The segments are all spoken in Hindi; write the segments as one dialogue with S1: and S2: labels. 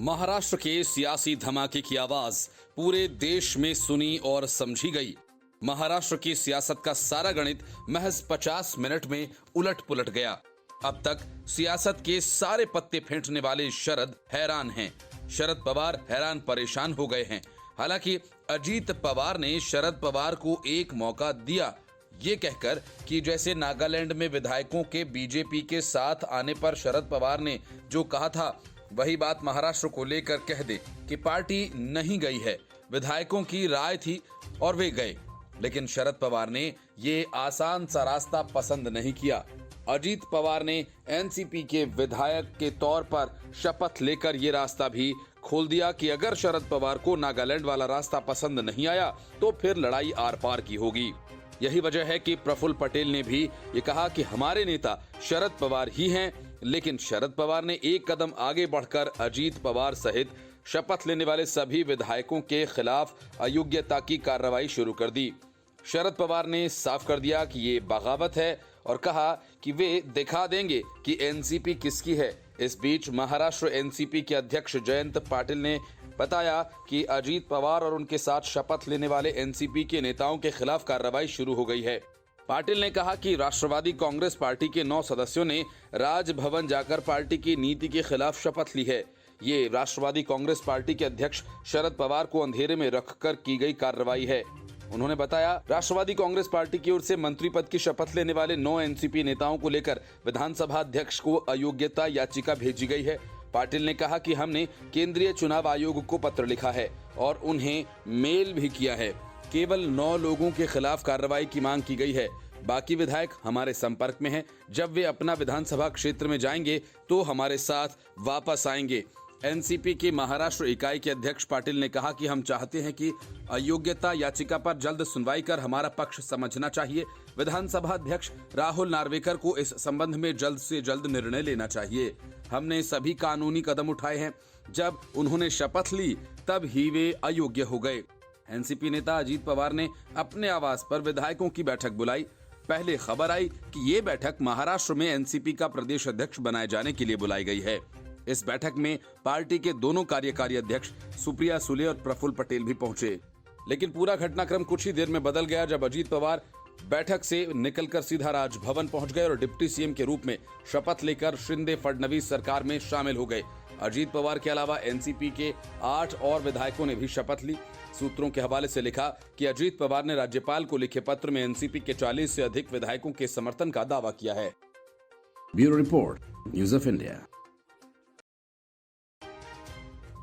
S1: महाराष्ट्र के सियासी धमाके की आवाज पूरे देश में सुनी और समझी गई। महाराष्ट्र की सियासत का सारा गणित महज 50 मिनट में उलट पुलट गया। अब तक सियासत के सारे पत्ते फेंटने वाले शरद हैरान हैं। शरद पवार हैरान परेशान हो गए हैं। हालांकि अजीत पवार ने शरद पवार को एक मौका दिया, ये कहकर कि जैसे नागालैंड में विधायकों के बीजेपी के साथ आने पर शरद पवार ने जो कहा था वही बात महाराष्ट्र को लेकर कह दे कि पार्टी नहीं गई है, विधायकों की राय थी और वे गए। लेकिन शरद पवार ने ये आसान सा रास्ता पसंद नहीं किया। अजीत पवार ने एनसीपी के विधायक के तौर पर शपथ लेकर ये रास्ता भी खोल दिया कि अगर शरद पवार को नागालैंड वाला रास्ता पसंद नहीं आया तो फिर लड़ाई आर पार की होगी। यही वजह है कि प्रफुल्ल पटेल ने भी ये कहा कि हमारे नेता शरद पवार ही हैं, लेकिन शरद पवार ने एक कदम आगे बढ़कर अजीत पवार सहित शपथ लेने वाले सभी विधायकों के खिलाफ अयोग्यता की कार्रवाई शुरू कर दी। शरद पवार ने साफ कर दिया कि ये बगावत है और कहा कि वे दिखा देंगे कि एनसीपी किसकी है। इस बीच महाराष्ट्र एनसीपी के अध्यक्ष जयंत पाटिल ने बताया कि अजीत पवार और उनके साथ शपथ लेने वाले एनसीपी के नेताओं के खिलाफ कार्रवाई शुरू हो गई है। पाटिल ने कहा कि राष्ट्रवादी कांग्रेस पार्टी के 9 सदस्यों ने राजभवन जाकर पार्टी की नीति के खिलाफ शपथ ली है। ये राष्ट्रवादी कांग्रेस पार्टी के अध्यक्ष शरद पवार को अंधेरे में रखकर की गई कार्रवाई है। उन्होंने बताया, राष्ट्रवादी कांग्रेस पार्टी की ओर से मंत्री पद की शपथ लेने वाले 9 एनसीपी नेताओं को लेकर विधानसभा अध्यक्ष को अयोग्यता याचिका भेजी गई है। पाटिल ने कहा कि हमने केंद्रीय चुनाव आयोग को पत्र लिखा है और उन्हें मेल भी किया है। केवल 9 लोगों के खिलाफ कार्रवाई की मांग की गई है। बाकी विधायक हमारे संपर्क में हैं। जब वे अपना विधानसभा क्षेत्र में जाएंगे तो हमारे साथ वापस आएंगे। एनसीपी की महाराष्ट्र इकाई के अध्यक्ष पाटिल ने कहा कि हम चाहते हैं कि अयोग्यता याचिका पर जल्द सुनवाई कर हमारा पक्ष समझना चाहिए। विधानसभा अध्यक्ष राहुल नार्वेकर को इस संबंध में जल्द से जल्द निर्णय लेना चाहिए। हमने सभी कानूनी कदम उठाए हैं। जब उन्होंने शपथ ली तब ही वे अयोग्य हो गए। एनसीपी नेता अजीत पवार ने अपने आवास पर विधायकों की बैठक बुलाई। पहले खबर आई कि ये बैठक महाराष्ट्र में एनसीपी का प्रदेश अध्यक्ष बनाए जाने के लिए बुलाई गई है। इस बैठक में पार्टी के दोनों कार्यकारी अध्यक्ष सुप्रिया सुले और प्रफुल्ल पटेल भी पहुंचे। लेकिन पूरा घटनाक्रम कुछ ही देर में बदल गया जब अजीत पवार बैठक से निकलकर सीधा राजभवन पहुंच गए और डिप्टी सीएम के रूप में शपथ लेकर शिंदे फडणवीस सरकार में शामिल हो गए। अजीत पवार के अलावा एनसीपी के 8 और विधायकों ने भी शपथ ली। सूत्रों के हवाले से लिखा कि अजीत पवार ने राज्यपाल को लिखे पत्र में एनसीपी के 40 से अधिक विधायकों के समर्थन का दावा किया है।
S2: Bureau report, news of India.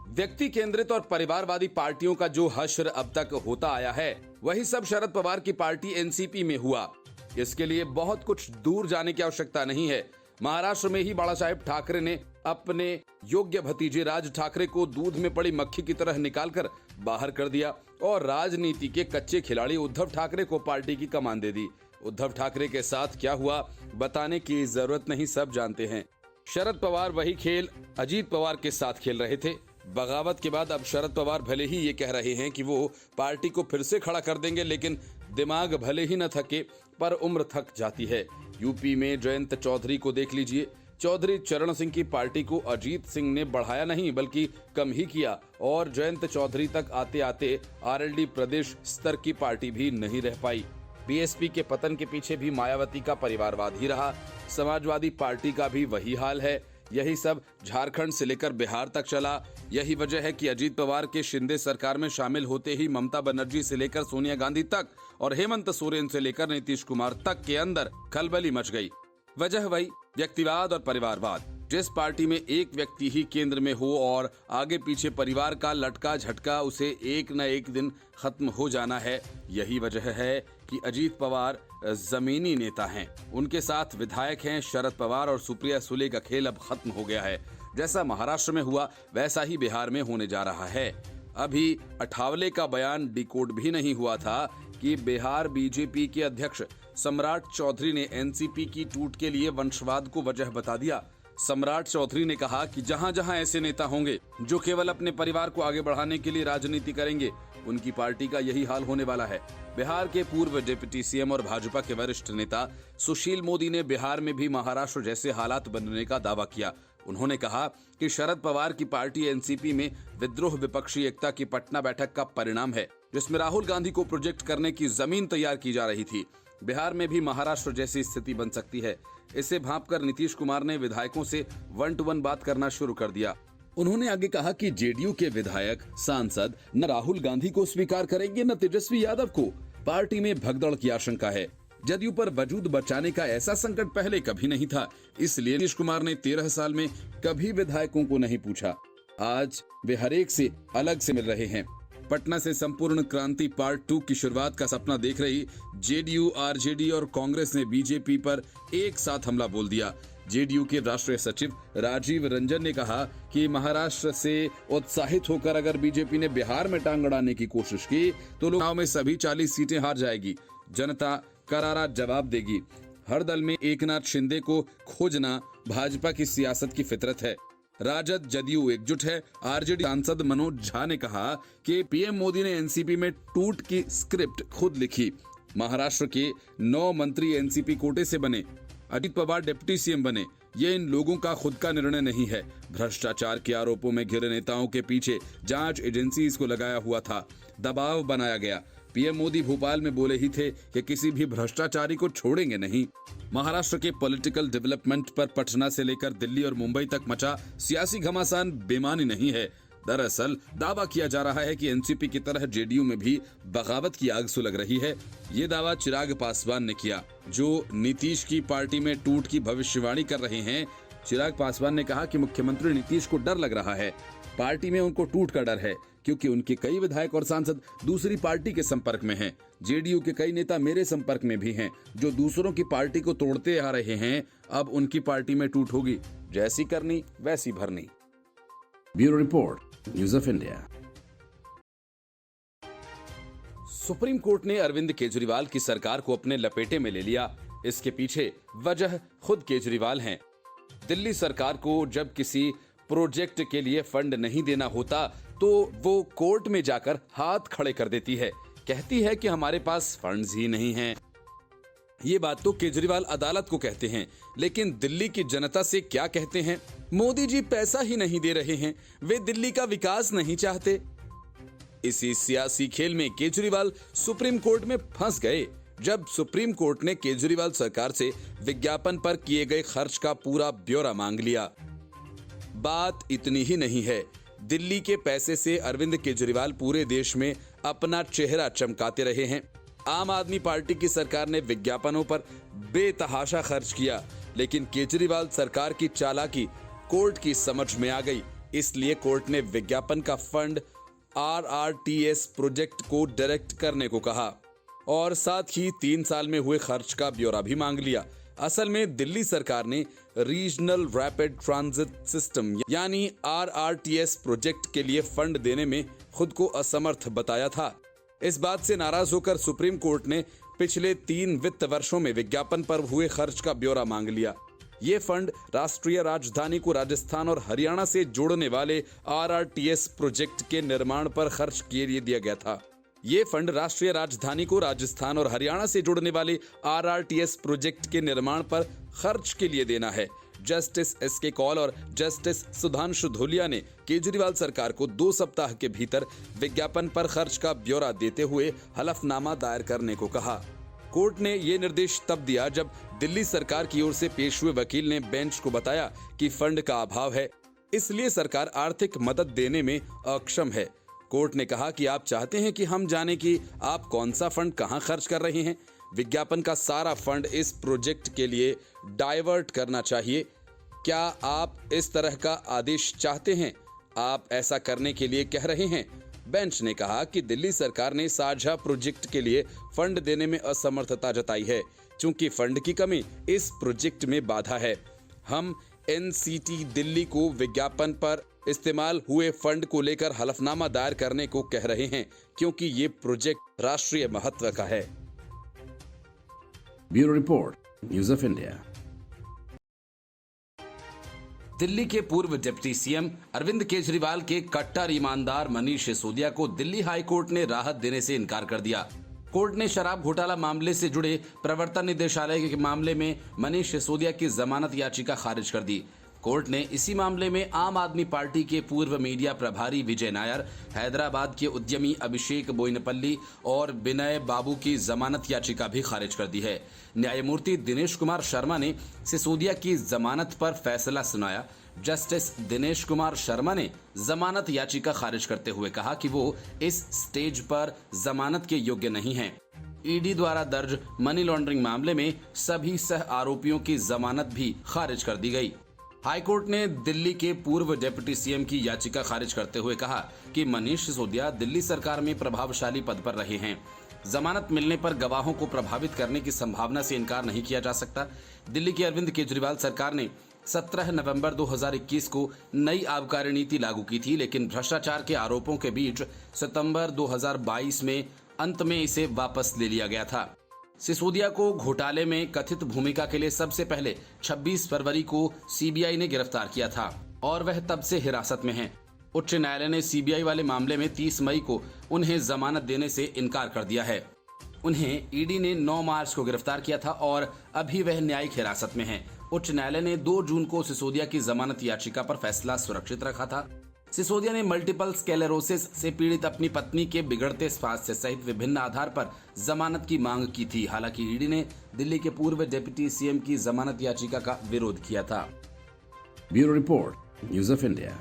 S1: व्यक्ति केंद्रित और परिवारवादी पार्टियों का जो हश्र अब तक होता आया है, वही सब शरद पवार की पार्टी एनसीपी में हुआ। इसके लिए बहुत कुछ दूर जाने की आवश्यकता नहीं है। महाराष्ट्र में ही बाला साहेब ठाकरे ने अपने योग्य भतीजे राज ठाकरे को दूध में पड़ी मक्खी की तरह निकालकर बाहर कर दिया और राजनीति के कच्चे खिलाड़ी उद्धव ठाकरे को पार्टी की कमान दे दी। उद्धव ठाकरे के साथ क्या हुआ बताने की जरूरत नहीं, सब जानते हैं। शरद पवार वही खेल अजीत पवार के साथ खेल रहे थे। बगावत के बाद अब शरद पवार भले ही ये कह रहे हैं कि वो पार्टी को फिर से खड़ा कर देंगे, लेकिन दिमाग भले ही न थके पर उम्र थक जाती है। यूपी में जयंत चौधरी को देख लीजिए। चौधरी चरण सिंह की पार्टी को अजीत सिंह ने बढ़ाया नहीं बल्कि कम ही किया और जयंत चौधरी तक आते आते आरएलडी प्रदेश स्तर की पार्टी भी नहीं रह पाई। बीएसपी के पतन के पीछे भी मायावती का परिवारवाद ही रहा। समाजवादी पार्टी का भी वही हाल है। यही सब झारखंड से लेकर बिहार तक चला। यही वजह है कि अजीत पवार के शिंदे सरकार में शामिल होते ही ममता बनर्जी से लेकर सोनिया गांधी तक और हेमंत सोरेन से लेकर नीतीश कुमार तक के अंदर खलबली मच गई। वजह वही व्यक्तिवाद और परिवारवाद। जिस पार्टी में एक व्यक्ति ही केंद्र में हो और आगे पीछे परिवार का लटका झटका, उसे एक न एक दिन खत्म हो जाना है। यही वजह है कि अजीत पवार जमीनी नेता हैं। उनके साथ विधायक हैं शरद पवार और सुप्रिया सुले का खेल अब खत्म हो गया है। जैसा महाराष्ट्र में हुआ वैसा ही बिहार में होने जा रहा है। अभी अठावले का बयान डिकोड भी नहीं हुआ था कि बिहार बीजेपी के अध्यक्ष सम्राट चौधरी ने एनसीपी की टूट के लिए वंशवाद को वजह बता दिया। सम्राट चौधरी ने कहा कि जहां जहां ऐसे नेता होंगे जो केवल अपने परिवार को आगे बढ़ाने के लिए राजनीति करेंगे, उनकी पार्टी का यही हाल होने वाला है। बिहार के पूर्व डिप्टी सीएम और भाजपा के वरिष्ठ नेता सुशील मोदी ने बिहार में भी महाराष्ट्र जैसे हालात बनने का दावा किया। उन्होंने कहा कि शरद पवार की पार्टी एनसीपी में विद्रोह विपक्षी एकता की पटना बैठक का परिणाम है, जिसमें राहुल गांधी को प्रोजेक्ट करने की जमीन तैयार की जा रही थी। बिहार में भी महाराष्ट्र जैसी स्थिति बन सकती है। इसे भांपकर नीतीश कुमार ने विधायकों से 1-to-1 बात करना शुरू कर दिया। उन्होंने आगे कहा कि जेडीयू के विधायक सांसद न राहुल गांधी को स्वीकार करेंगे न तेजस्वी यादव को। पार्टी में भगदड़ की आशंका है। जदयू पर वजूद बचाने का ऐसा संकट पहले कभी नहीं था, इसलिए नीतीश कुमार ने 13 साल में कभी विधायकों को नहीं पूछा। आज वे हर एक से अलग से मिल रहे हैं। पटना से संपूर्ण क्रांति पार्ट 2 की शुरुआत का सपना देख रही जेडीयू, आरजेडी और कांग्रेस ने बीजेपी पर एक साथ हमला बोल दिया। जेडीयू के राष्ट्रीय सचिव राजीव रंजन ने कहा कि महाराष्ट्र से उत्साहित होकर अगर बीजेपी ने बिहार में टांग अड़ाने की कोशिश की तो चुनाव में सभी 40 सीटें हार जाएगी। जनता करारा जवाब देगी। हर दल में एकनाथ शिंदे को खोजना भाजपा की सियासत की फितरत है। राजद जदयू एकजुट है। आरजेडी सांसद मनोज झा ने कहा कि पीएम मोदी ने एनसीपी में टूट की स्क्रिप्ट खुद लिखी। महाराष्ट्र के 9 मंत्री एनसीपी कोटे से बने। अजित पवार डिप्टी सीएम बने। ये इन लोगों का खुद का निर्णय नहीं है। भ्रष्टाचार के आरोपों में घिरे नेताओं के पीछे जांच एजेंसीज को लगाया हुआ था, दबाव बनाया गया। पीएम मोदी भोपाल में बोले ही थे कि किसी भी भ्रष्टाचारी को छोड़ेंगे नहीं। महाराष्ट्र के पॉलिटिकल डेवलपमेंट पर पटना से लेकर दिल्ली और मुंबई तक मचा सियासी घमासान बेमानी नहीं है। दरअसल दावा किया जा रहा है कि एनसीपी की तरह जेडीयू में भी बगावत की आग सुलग रही है। ये दावा चिराग पासवान ने किया, जो नीतीश की पार्टी में टूट की भविष्यवाणी कर रहे हैं। चिराग पासवान ने कहा कि मुख्यमंत्री नीतीश को डर लग रहा है। पार्टी में उनको टूट का डर है क्योंकि उनके कई विधायक और सांसद दूसरी पार्टी के संपर्क में हैं। जेडीयू के कई नेता मेरे संपर्क में भी हैं, जो दूसरों की पार्टी को तोड़ते आ रहे हैं। अब उनकी पार्टी में टूट होगी, जैसी करनी वैसी भरनी।
S2: Bureau Report, News of India.
S1: Supreme court ने अरविंद केजरीवाल की सरकार को अपने लपेटे में ले लिया। इसके पीछे वजह खुद केजरीवाल हैं। दिल्ली सरकार को जब किसी प्रोजेक्ट के लिए फंड नहीं देना होता तो वो कोर्ट में जाकर हाथ खड़े कर देती है, कहती है कि हमारे पास फंड्स ही नहीं हैं। ये बात तो केजरीवाल अदालत को कहते हैं, लेकिन दिल्ली की जनता से क्या कहते हैं? मोदी जी पैसा ही नहीं दे रहे हैं, वे दिल्ली का विकास नहीं चाहते। इसी सियासी खेल में केजरीवाल सुप्रीम कोर्ट में फंस गए, जब सुप्रीम कोर्ट ने केजरीवाल सरकार से विज्ञापन पर किए गए खर्च का पूरा ब्यौरा मांग लिया। बात इतनी ही नहीं है, दिल्ली के पैसे से अरविंद केजरीवाल पूरे देश में अपना चेहरा चमकाते रहे हैं। आम आदमी पार्टी की सरकार ने विज्ञापनों पर बेतहाशा खर्च किया, लेकिन केजरीवाल सरकार की चालाकी कोर्ट की समझ में आ गई। इसलिए कोर्ट ने विज्ञापन का फंड RRTS प्रोजेक्ट को डायरेक्ट करने को कहा और साथ ही 3 साल में हुए खर्च का ब्यौरा भी मांग लिया। असल में दिल्ली सरकार ने रीजनल रैपिड ट्रांजिट सिस्टम यानी RRTS प्रोजेक्ट के लिए फंड देने में खुद को असमर्थ बताया था। इस बात से नाराज होकर सुप्रीम कोर्ट ने पिछले 3 वित्त वर्षों में विज्ञापन पर हुए खर्च का ब्यौरा मांग लिया। ये फंड राष्ट्रीय राजधानी को राजस्थान और हरियाणा से जोड़ने वाले RRTS प्रोजेक्ट के निर्माण पर खर्च के लिए दिया गया था। ये फंड राष्ट्रीय राजधानी को राजस्थान और हरियाणा से जोड़ने वाले RRTS प्रोजेक्ट के निर्माण पर खर्च के लिए देना है। जस्टिस SK कौल और जस्टिस सुधांशु धूलिया ने केजरीवाल सरकार को 2 सप्ताह के भीतर विज्ञापन पर खर्च का ब्यौरा देते हुए हलफनामा दायर करने को कहा। कोर्ट ने ये निर्देश तब दिया जब दिल्ली सरकार की ओर से पेश हुए वकील ने बेंच को बताया कि फंड का अभाव है, इसलिए सरकार आर्थिक मदद देने में अक्षम है। कोर्ट ने कहा कि आप चाहते हैं कि हम जाने कि आप कौन सा फंड कहां खर्च कर रहे हैं। विज्ञापन का सारा फंड इस प्रोजेक्ट के लिए डाइवर्ट करना चाहिए। क्या आप इस तरह का आदेश चाहते हैं? आप ऐसा करने के लिए कह रहे हैं? बेंच ने कहा कि दिल्ली सरकार ने साझा प्रोजेक्ट के लिए फंड देने में असमर्थता जताई है, चूंकि फंड की कमी इस प्रोजेक्ट में बाधा है। हम NCT दिल्ली को विज्ञापन पर इस्तेमाल हुए फंड को लेकर हलफनामा दायर करने को कह रहे हैं, क्योंकि ये प्रोजेक्ट राष्ट्रीय महत्व का है।
S2: Bureau Report, News of India.
S1: Delhi के पूर्व डिप्टी सीएम अरविंद केजरीवाल के कट्टर ईमानदार मनीष सिसोदिया को दिल्ली हाई कोर्ट ने राहत देने से इनकार कर दिया। कोर्ट ने शराब घोटाला मामले से जुड़े प्रवर्तन निदेशालय के मामले में मनीष सिसोदिया की जमानत याचिका खारिज कर दी। कोर्ट ने इसी मामले में आम आदमी पार्टी के पूर्व मीडिया प्रभारी विजय नायर, हैदराबाद के उद्यमी अभिषेक बोयनपल्ली और विनय बाबू की जमानत याचिका भी खारिज कर दी है। न्यायमूर्ति दिनेश कुमार शर्मा ने सिसोदिया की जमानत पर फैसला सुनाया। जस्टिस दिनेश कुमार शर्मा ने जमानत याचिका खारिज करते हुए कहा कि वो इस स्टेज पर जमानत के योग्य नहीं हैं। ईडी द्वारा दर्ज मनी लॉन्ड्रिंग मामले में सभी सह आरोपियों की जमानत भी खारिज कर दी गई। हाईकोर्ट ने दिल्ली के पूर्व डिप्टी सीएम की याचिका खारिज करते हुए कहा कि मनीष सिसोदिया दिल्ली सरकार में प्रभावशाली पद पर रहे हैं। जमानत मिलने पर गवाहों को प्रभावित करने की संभावना से इनकार नहीं किया जा सकता। दिल्ली की अरविंद केजरीवाल सरकार ने 17 नवंबर 2021 को नई आबकारी नीति लागू की थी, लेकिन भ्रष्टाचार के आरोपों के बीच सितंबर 2022 में अंत में इसे वापस ले लिया गया था। सिसोदिया को घोटाले में कथित भूमिका के लिए सबसे पहले 26 फरवरी को सीबीआई ने गिरफ्तार किया था और वह तब से हिरासत में हैं। उच्च न्यायालय ने सीबीआई वाले मामले में 30 मई को उन्हें जमानत देने से इनकार कर दिया है। उन्हें ईडी ने 9 मार्च को गिरफ्तार किया था और अभी वह न्यायिक हिरासत में हैं। उच्च न्यायालय ने 2 जून को सिसोदिया की जमानत याचिका पर फैसला सुरक्षित रखा था। सिसोदिया ने मल्टीपल स्क्लेरोसिस से पीड़ित अपनी पत्नी के बिगड़ते स्वास्थ्य सहित विभिन्न आधार पर जमानत की मांग की थी। हालांकि ईडी ने दिल्ली के पूर्व डिप्टी सीएम की जमानत याचिका का विरोध किया था।
S2: Bureau report, news of India.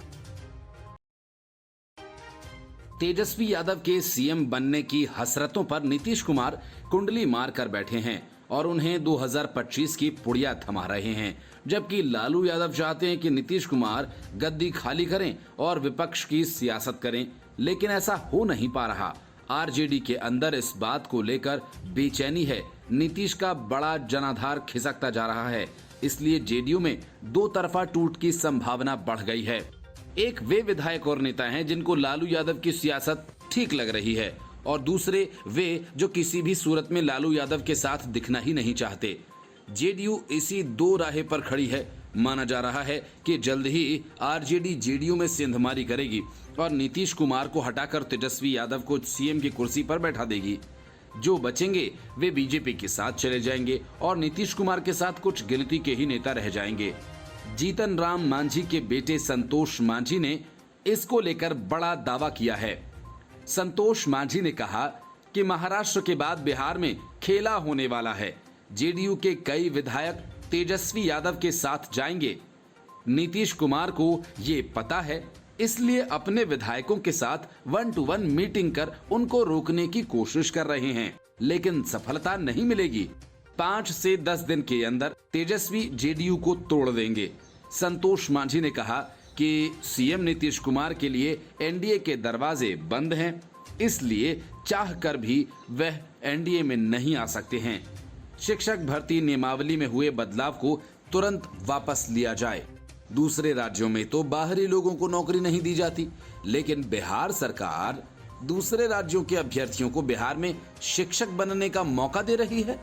S1: Tejashwi Yadav के सीएम बनने की हसरतों पर नीतीश कुमार कुंडली मार कर बैठे हैं और उन्हें 2025 की पुड़िया थमा रहे हैं, जबकि लालू यादव चाहते हैं कि नीतीश कुमार गद्दी खाली करें और विपक्ष की सियासत करें, लेकिन ऐसा हो नहीं पा रहा। आरजेडी के अंदर इस बात को लेकर बेचैनी है। नीतीश का बड़ा जनाधार खिसकता जा रहा है, इसलिए जेडीयू में 2 तरफा टूट की संभावना बढ़ गई है। एक वे विधायक और नेता हैं जिनको लालू यादव की सियासत ठीक लग रही है और दूसरे वे जो किसी भी सूरत में लालू यादव के साथ दिखना ही नहीं चाहते। जेडीयू इसी 2 राहे पर खड़ी है। माना जा रहा है कि जल्द ही आरजेडी जेडीयू में सेंधमारी करेगी और नीतीश कुमार को हटाकर तेजस्वी यादव को सीएम की कुर्सी पर बैठा देगी। जो बचेंगे वे बीजेपी के साथ चले जाएंगे और नीतीश कुमार के साथ कुछ गिनती के ही नेता रह जाएंगे। जीतन राम मांझी के बेटे संतोष मांझी ने इसको लेकर बड़ा दावा किया है। संतोष मांझी ने कहा कि महाराष्ट्र के बाद बिहार में खेला होने वाला है। जेडीयू के कई विधायक तेजस्वी यादव के साथ जाएंगे। नीतीश कुमार को ये पता है, इसलिए अपने विधायकों के साथ 1-to-1 मीटिंग कर उनको रोकने की कोशिश कर रहे हैं, लेकिन सफलता नहीं मिलेगी। 5 से 10 दिन के अंदर तेजस्वी जेडीयू को तोड़ देंगे। संतोष मांझी ने कहा कि सीएम नीतीश कुमार के लिए एनडीए के दरवाजे बंद हैं, इसलिए चाहकर भी वह एनडीए में नहीं आ सकते हैं। शिक्षक भर्ती नियमावली में हुए बदलाव को तुरंत वापस लिया जाए। दूसरे राज्यों में तो बाहरी लोगों को नौकरी नहीं दी जाती, लेकिन बिहार सरकार दूसरे राज्यों के अभ्यर्थियों को बिहार में शिक्षक बनने का मौका दे रही है।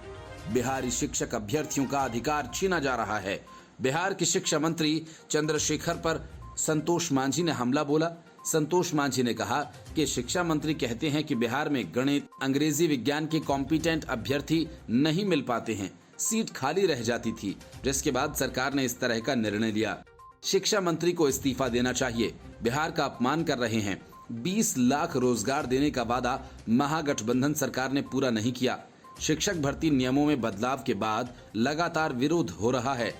S1: बिहारी शिक्षक अभ्यर्थियों का अधिकार छीना जा रहा है। बिहार के शिक्षा मंत्री चंद्रशेखर पर संतोष मांझी ने हमला बोला। संतोष मांझी ने कहा कि शिक्षा मंत्री कहते हैं कि बिहार में गणित, अंग्रेजी, विज्ञान के कॉम्पिटेंट अभ्यर्थी नहीं मिल पाते हैं, सीट खाली रह जाती थी, जिसके बाद सरकार ने इस तरह का निर्णय लिया। शिक्षा मंत्री को इस्तीफा देना चाहिए। बिहार का अपमान कर रहे हैं। 20 लाख रोजगार देने का वादा महागठबंधन सरकार ने पूरा नहीं किया। शिक्षक भर्ती नियमों में बदलाव के बाद लगातार विरोध हो रहा है।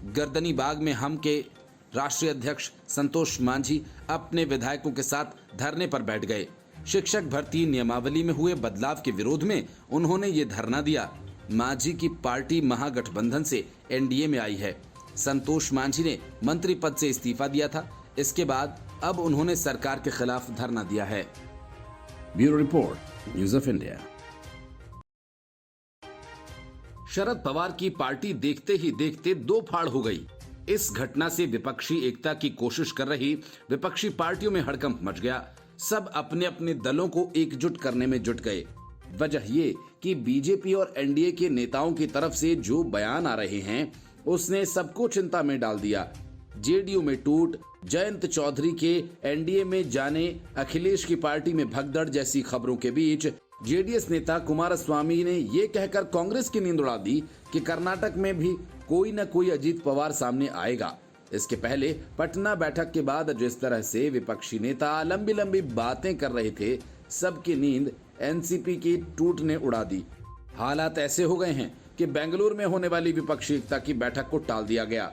S1: गर्दनी बाग में हम के राष्ट्रीय अध्यक्ष संतोष मांझी अपने विधायकों के साथ धरने पर बैठ गए। शिक्षक भर्ती नियमावली में हुए बदलाव के विरोध में उन्होंने ये धरना दिया। मांझी की पार्टी महागठबंधन से एनडीए में आई है। संतोष मांझी ने मंत्री पद से इस्तीफा दिया था। इसके बाद अब उन्होंने सरकार के खिलाफ धरना दिया है।
S2: Bureau report, news of India.
S1: Sharad Pawar की पार्टी देखते ही देखते 2 फाड़ हो गई। इस घटना से विपक्षी एकता की कोशिश कर रही विपक्षी पार्टियों में हड़कंप मच गया। सब अपने अपने दलों को एकजुट करने में जुट गए। वजह ये कि बीजेपी और एनडीए के नेताओं की तरफ से जो बयान आ रहे हैं उसने सबको चिंता में डाल दिया। जेडीयू में टूट, जयंत चौधरी के एनडीए में जाने, अखिलेश की पार्टी में भगदड़ जैसी खबरों के बीच जेडीएस नेता कुमारस्वामी ने ये कहकर कांग्रेस की नींद उड़ा दी कि कर्नाटक में भी कोई न कोई अजीत पवार सामने आएगा।
S2: इसके पहले पटना बैठक के बाद जिस तरह से विपक्षी नेता लंबी लंबी बातें कर रहे थे, सबकी नींद एनसीपी की टूट ने उड़ा दी। हालात ऐसे हो गए हैं कि बेंगलुरु में होने वाली विपक्षी एकता की बैठक को टाल दिया गया।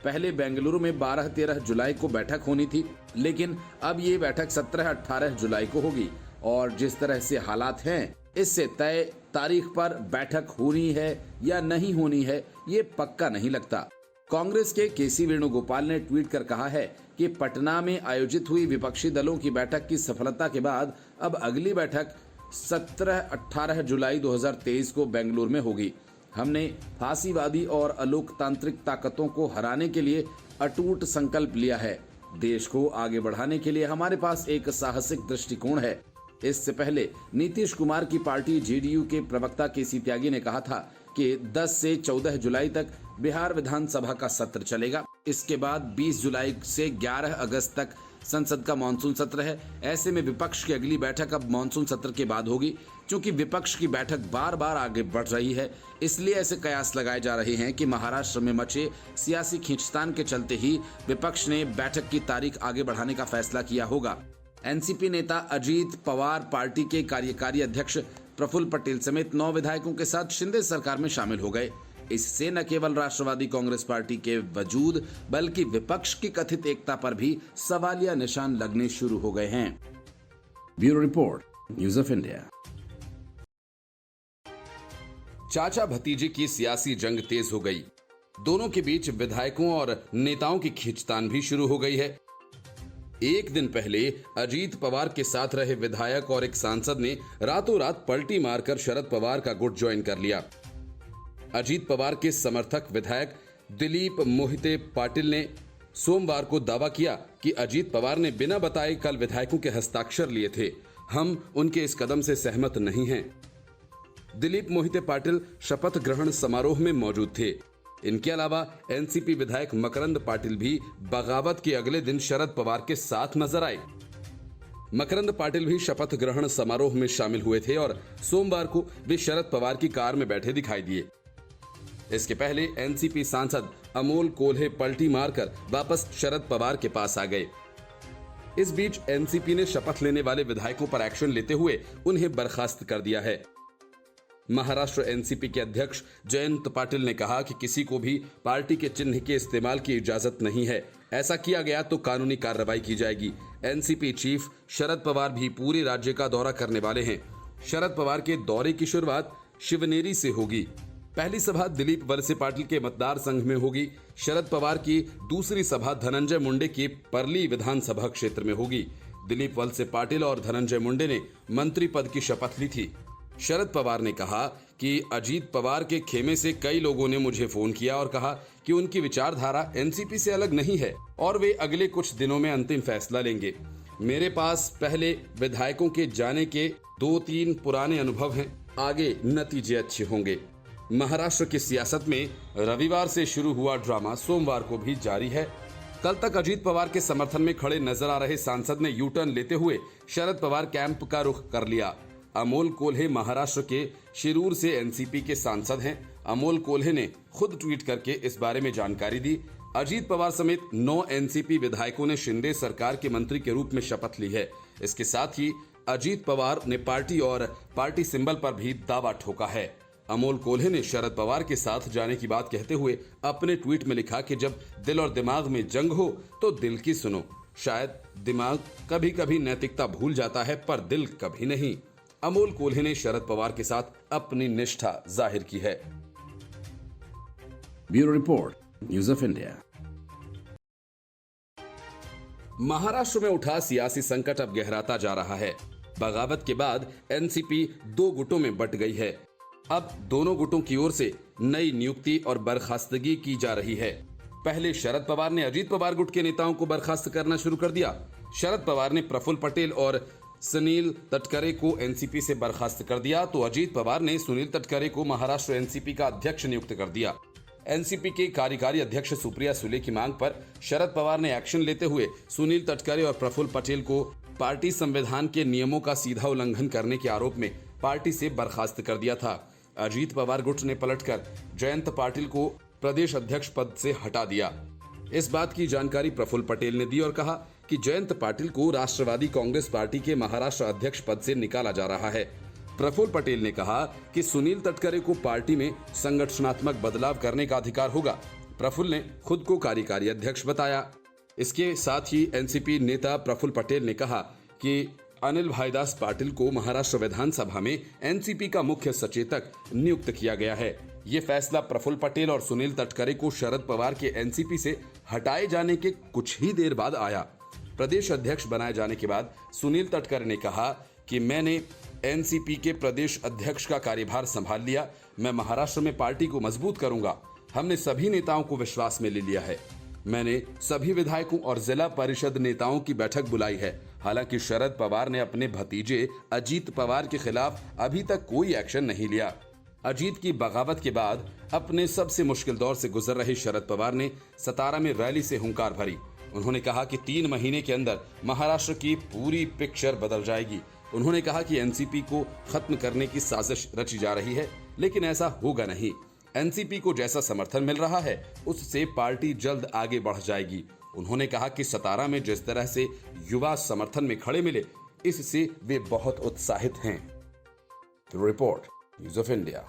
S2: पहले बेंगलुरु में 12-13 जुलाई को बैठक होनी थी, लेकिन अब ये बैठक 17-18 जुलाई को होगी और जिस तरह से हालात हैं, इससे तय तारीख पर बैठक होनी है या नहीं होनी है, ये पक्का नहीं लगता। कांग्रेस के केसी वेणुगोपाल ने ट्वीट कर कहा है कि पटना में आयोजित हुई विपक्षी दलों की बैठक की सफलता के बाद अब अगली बैठक 17-18 जुलाई 2023 को बेंगलुरु में होगी। हमने फांसीवादी और अलोकतांत्रिक ताकतों को हराने के लिए अटूट संकल्प लिया है। देश को आगे बढ़ाने के लिए हमारे पास एक साहसिक दृष्टिकोण है। इससे पहले नीतीश कुमार की पार्टी जेडीयू के प्रवक्ता केसी त्यागी ने कहा था कि 10 से 14 जुलाई तक बिहार विधानसभा का सत्र चलेगा। इसके बाद 20 जुलाई से 11 अगस्त तक संसद का मानसून सत्र है। ऐसे में विपक्ष की अगली बैठक अब मानसून सत्र के बाद होगी। क्योंकि विपक्ष की बैठक बार बार आगे बढ़ रही है, इसलिए ऐसे कयास लगाए जा रहे हैं कि महाराष्ट्र में मचे सियासी खींचतान के चलते ही विपक्ष ने बैठक की तारीख आगे बढ़ाने का फैसला किया होगा। एनसीपी नेता अजीत पवार पार्टी के कार्यकारी अध्यक्ष प्रफुल्ल पटेल समेत 9 विधायकों के साथ शिंदे सरकार में शामिल हो गए। इससे न केवल राष्ट्रवादी कांग्रेस पार्टी के वजूद बल्कि विपक्ष की कथित एकता पर भी सवालिया निशान लगने शुरू हो गए हैं।
S3: Bureau report, news of India.
S1: चाचा भतीजे की सियासी जंग तेज हो गई। दोनों के बीच विधायकों और नेताओं की खींचतान भी शुरू हो गई है। एक दिन पहले अजीत पवार के साथ रहे विधायक और एक सांसद ने रातों रात पलटी मारकर शरद पवार का गुट ज्वाइन कर लिया। अजीत पवार के समर्थक विधायक दिलीप मोहिते पाटिल ने सोमवार को दावा किया कि अजीत पवार ने बिना बताए कल विधायकों के हस्ताक्षर लिए थे। हम उनके इस कदम से सहमत नहीं हैं। दिलीप मोहिते पाटिल शपथ ग्रहण समारोह में मौजूद थे। इनके अलावा एनसीपी विधायक मकरंद पाटिल भी बगावत के अगले दिन शरद पवार के साथ नजर आए। मकरंद पाटिल भी शपथ ग्रहण समारोह में शामिल हुए थे और सोमवार को वे शरद पवार की कार में बैठे दिखाई दिए। इसके पहले एनसीपी सांसद अमोल कोल्हे पलटी मारकर वापस शरद पवार के पास आ गए। इस बीच एनसीपी ने शपथ लेने वाले विधायकों पर एक्शन लेते हुए उन्हें बर्खास्त कर दिया है। महाराष्ट्र एनसीपी के अध्यक्ष जयंत पाटिल ने कहा कि किसी को भी पार्टी के चिन्ह के इस्तेमाल की इजाजत नहीं है। ऐसा किया गया तो कानूनी कार्रवाई की जाएगी। एनसीपी चीफ शरद पवार भी पूरे राज्य का दौरा करने वाले हैं। शरद पवार के दौरे की शुरुआत शिवनेरी से होगी। पहली सभा दिलीप वलसे पाटिल के मतदार संघ में होगी। शरद पवार की दूसरी सभा धनंजय मुंडे के परली विधानसभा क्षेत्र में होगी। दिलीप वलसे पाटिल और धनंजय मुंडे ने मंत्री पद की शपथ ली थी। शरद पवार ने कहा कि अजीत पवार के खेमे से कई लोगों ने मुझे फोन किया और कहा कि उनकी विचारधारा एनसीपी से अलग नहीं है और वे अगले कुछ दिनों में अंतिम फैसला लेंगे। मेरे पास पहले विधायकों के जाने के 2-3 पुराने अनुभव हैं। आगे नतीजे अच्छे होंगे। महाराष्ट्र की सियासत में रविवार से शुरू हुआ ड्रामा सोमवार को भी जारी है। कल तक अजीत पवार के समर्थन में खड़े नजर आ रहे सांसद ने यू टर्न लेते हुए शरद पवार कैंप का रुख कर लिया। अमोल कोल्हे महाराष्ट्र के शिरूर से एनसीपी के सांसद हैं। अमोल कोल्हे ने खुद ट्वीट करके इस बारे में जानकारी दी। अजीत पवार समेत 9 एनसीपी विधायकों ने शिंदे सरकार के मंत्री के रूप में शपथ ली है। इसके साथ ही अजीत पवार ने पार्टी और पार्टी सिंबल पर भी दावा ठोका है। अमोल कोल्हे ने शरद पवार के साथ जाने की बात कहते हुए अपने ट्वीट में लिखा कि जब दिल और दिमाग में जंग हो तो दिल की सुनो। शायद दिमाग कभी कभी नैतिकता भूल जाता है पर दिल कभी नहीं। अमोल कोल्हे ने शरद पवार के साथ अपनी निष्ठा जाहिर की है।
S3: Bureau report, news of India.
S1: Maharashtra में उठा सियासी संकट अब गहराता जा रहा है। बगावत के बाद एनसीपी 2 गुटों में बंट गई है। अब दोनों गुटों की ओर से नई नियुक्ति और बर्खास्तगी की जा रही है। पहले शरद पवार ने अजीत पवार गुट के नेताओं को बर्खास्त करना शुरू कर दिया। शरद पवार ने प्रफुल्ल पटेल और सुनील तटकरे को एनसीपी से बर्खास्त कर दिया तो अजीत पवार ने सुनील तटकरे को महाराष्ट्र एनसीपी का अध्यक्ष नियुक्त कर दिया। एनसीपी के कार्यकारी अध्यक्ष सुप्रिया सुले की मांग पर शरद पवार ने एक्शन लेते हुए सुनील तटकरे और प्रफुल्ल पटेल को पार्टी संविधान के नियमों का सीधा उल्लंघन करने के आरोप में पार्टी से बर्खास्त कर दिया था। अजीत पवार गुट ने पलटकर जयंत पाटिल को प्रदेश अध्यक्ष पद से हटा दिया। इस बात की जानकारी प्रफुल्ल पटेल ने दी और कहा कि जयंत पाटिल को राष्ट्रवादी कांग्रेस पार्टी के महाराष्ट्र अध्यक्ष पद से निकाला जा रहा है। प्रफुल्ल पटेल ने कहा कि सुनील तटकरे को पार्टी में संगठनात्मक बदलाव करने का अधिकार होगा। प्रफुल्ल ने खुद को कार्यकारी अध्यक्ष बताया। इसके साथ ही एनसीपी नेता प्रफुल्ल पटेल ने कहा कि अनिल भाईदास पाटिल को महाराष्ट्र विधानसभा में एनसीपी का मुख्य सचेतक नियुक्त किया गया है। ये फैसला प्रफुल्ल पटेल और सुनील तटकरे को शरद पवार के एनसीपी से हटाए जाने के कुछ ही देर बाद आया। प्रदेश अध्यक्ष बनाए जाने के बाद सुनील तटकरे ने कहा कि मैंने एनसीपी के प्रदेश अध्यक्ष का कार्यभार संभाल लिया। मैं महाराष्ट्र में पार्टी को मजबूत करूंगा। हमने सभी नेताओं को विश्वास में ले लिया है। मैंने सभी विधायकों और जिला परिषद नेताओं की बैठक बुलाई है। हालांकि शरद पवार ने अपने भतीजे अजीत पवार के खिलाफ अभी तक कोई एक्शन नहीं लिया। अजीत की बगावत के बाद अपने सबसे मुश्किल दौर से गुजर रहे शरद पवार ने सतारा में रैली से हुंकार भरी। उन्होंने कहा कि 3 महीने के अंदर महाराष्ट्र की पूरी पिक्चर बदल जाएगी। उन्होंने कहा कि एनसीपी को खत्म करने की साजिश रची जा रही है, लेकिन ऐसा होगा नहीं। एनसीपी को जैसा समर्थन मिल रहा है उससे पार्टी जल्द आगे बढ़ जाएगी। उन्होंने कहा कि सतारा में जिस तरह से युवा समर्थन में खड़े मिले, इससे वे बहुत उत्साहित हैं। Report news of India.